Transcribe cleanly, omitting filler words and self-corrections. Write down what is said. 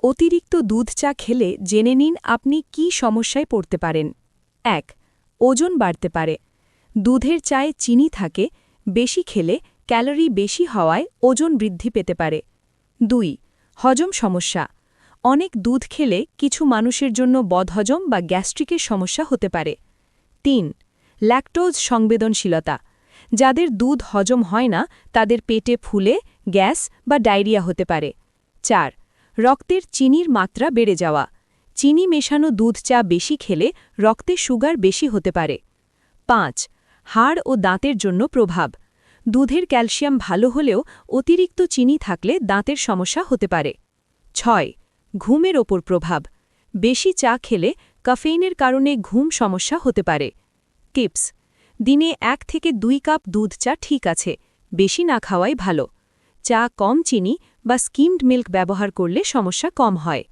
অতিরিক্ত দুধ চা খেলে জেনে নিন আপনি কী সমস্যায় পড়তে পারেন। ১. ওজন বাড়তে পারে। দুধের চায়ে চিনি থাকে, বেশি খেলে ক্যালোরি বেশি হওয়ায় ওজন বৃদ্ধি পেতে পারে। ২. হজম সমস্যা। অনেক দুধ খেলে কিছু মানুষের জন্য বদহজম বা গ্যাস্ট্রিকের সমস্যা হতে পারে। ৩. ল্যাকটোজ সংবেদনশীলতা। যাদের দুধ হজম হয় না তাদের পেটে ফুলে গ্যাস বা ডায়রিয়া হতে পারে। ৪. রক্তের চিনির মাত্রা বেড়ে যাওয়া। চিনি মেশানো দুধ চা বেশি খেলে রক্তে সুগার বেশি হতে পারে। ৫. হাড় ও দাঁতের জন্য প্রভাব। দুধের ক্যালসিয়াম ভালো হলেও অতিরিক্ত চিনি থাকলে দাঁতের সমস্যা হতে পারে। ৬. ঘুমের ওপর প্রভাব। বেশি চা খেলে ক্যাফেইনের কারণে ঘুম সমস্যা হতে পারে। টিপস: দিনে ১ থেকে ২ কাপ দুধ চা ঠিক আছে, বেশি না খাওয়াই ভালো। চা কম চিনি বা স্কিমড মিল্ক ব্যবহার করলে সমস্যা কম হয়।